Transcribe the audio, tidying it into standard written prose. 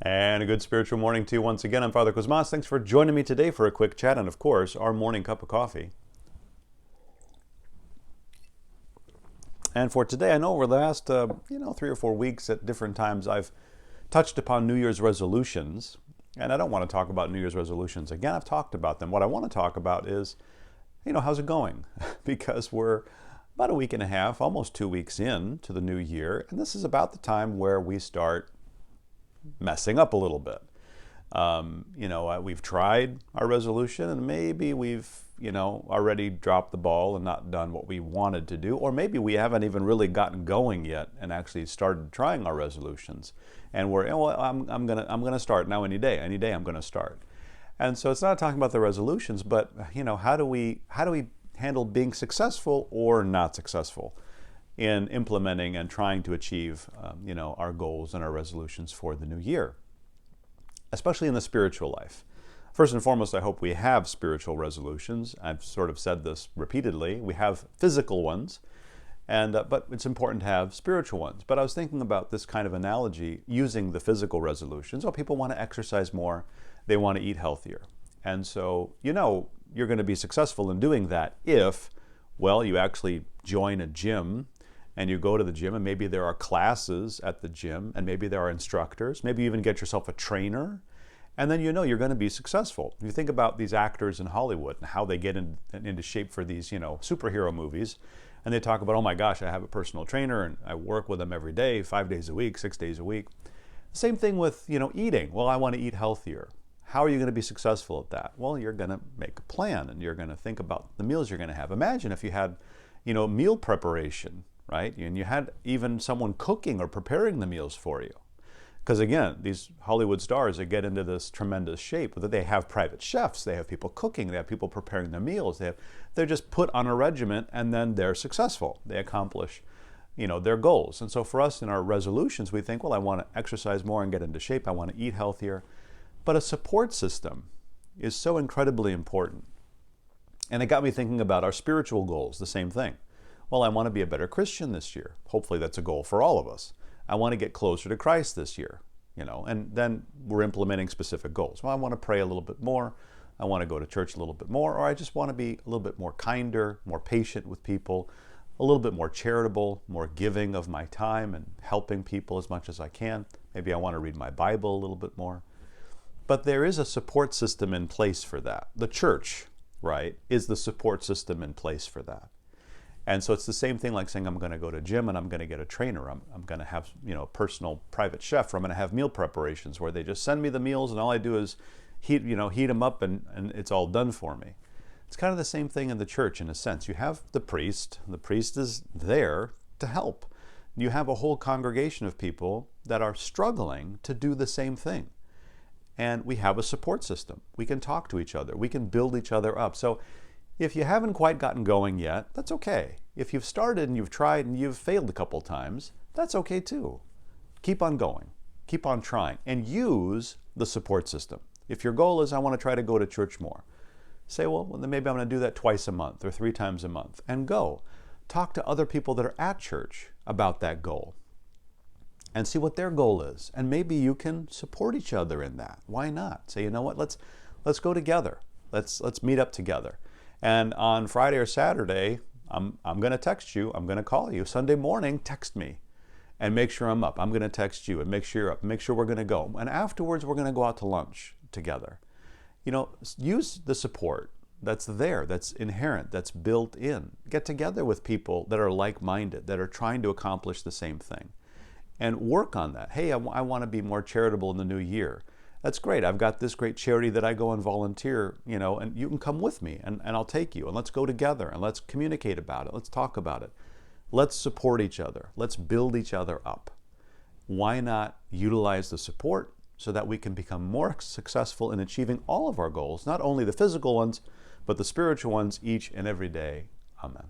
And a good spiritual morning to you once again. I'm Father Cosmas. Thanks for joining me today for a quick chat and, of course, our morning cup of coffee. And for today, I know over the last 3 or 4 weeks at different times, I've touched upon New Year's resolutions. And I don't want to talk about New Year's resolutions again. I've talked about them. What I want to talk about is, how's it going? Because we're about a week and a half, almost 2 weeks in to the new year. And this is about the time where we start messing up a little bit. We've tried our resolution and maybe we've, already dropped the ball and not done what we wanted to do. Or maybe we haven't even really gotten going yet and actually started trying our resolutions. And we're, I'm gonna start now any day I'm gonna start. And so it's not talking about the resolutions, but, how do we handle being successful or not successful in implementing and trying to achieve, our goals and our resolutions for the new year, especially in the spiritual life. First and foremost, I hope we have spiritual resolutions. I've sort of said this repeatedly. We have physical ones, but it's important to have spiritual ones. But I was thinking about this kind of analogy using the physical resolutions. Oh, people want to exercise more. They want to eat healthier. And so, you're going to be successful in doing that if, you actually join a gym and you go to the gym, and maybe there are classes at the gym, and maybe there are instructors. Maybe you even get yourself a trainer, and then you're going to be successful. You think about these actors in Hollywood and how they get into shape for these, superhero movies, and they talk about, oh my gosh, I have a personal trainer, and I work with them every day, 5 days a week, 6 days a week. Same thing with, eating. Well, I want to eat healthier. How are you going to be successful at that? Well, you're going to make a plan, and you're going to think about the meals you're going to have. Imagine if you had, meal preparation, right? And you had even someone cooking or preparing the meals for you. Because again, these Hollywood stars that get into this tremendous shape, they have private chefs, they have people cooking, they have people preparing their meals, they're just put on a regiment and then they're successful. They accomplish, their goals. And so for us in our resolutions, we think, well, I want to exercise more and get into shape, I want to eat healthier. But a support system is so incredibly important. And it got me thinking about our spiritual goals, the same thing. Well, I want to be a better Christian this year. Hopefully that's a goal for all of us. I want to get closer to Christ this year, and then we're implementing specific goals. Well, I want to pray a little bit more. I want to go to church a little bit more, or I just want to be a little bit more kinder, more patient with people, a little bit more charitable, more giving of my time and helping people as much as I can. Maybe I want to read my Bible a little bit more. But there is a support system in place for that. The church, right, is the support system in place for that. And so it's the same thing like saying I'm going to go to a gym and I'm going to get a trainer. I'm going to have a personal private chef, or I'm going to have meal preparations where they just send me the meals and all I do is heat them up and it's all done for me. It's kind of the same thing in the church in a sense. You have the priest. The priest is there to help. You have a whole congregation of people that are struggling to do the same thing. And we have a support system. We can talk to each other. We can build each other up. So if you haven't quite gotten going yet, that's okay. If you've started and you've tried and you've failed a couple times, that's okay too. Keep on going. Keep on trying. And use the support system. If your goal is, I want to try to go to church more, say, well, then maybe I'm going to do that twice a month or 3 times a month. And go. Talk to other people that are at church about that goal. And see what their goal is. And maybe you can support each other in that. Why not? Say, you know what, let's go together. Let's meet up together. And on Friday or Saturday, I'm going to text you. I'm going to call you. Sunday morning, text me and make sure I'm up. I'm going to text you and make sure you're up. Make sure we're going to go. And afterwards, we're going to go out to lunch together. Use the support that's there, that's inherent, that's built in. Get together with people that are like-minded, that are trying to accomplish the same thing. And work on that. Hey, I want to be more charitable in the new year. That's great. I've got this great charity that I go and volunteer, and you can come with me and I'll take you and let's go together and let's communicate about it. Let's talk about it. Let's support each other. Let's build each other up. Why not utilize the support so that we can become more successful in achieving all of our goals, not only the physical ones, but the spiritual ones each and every day. Amen.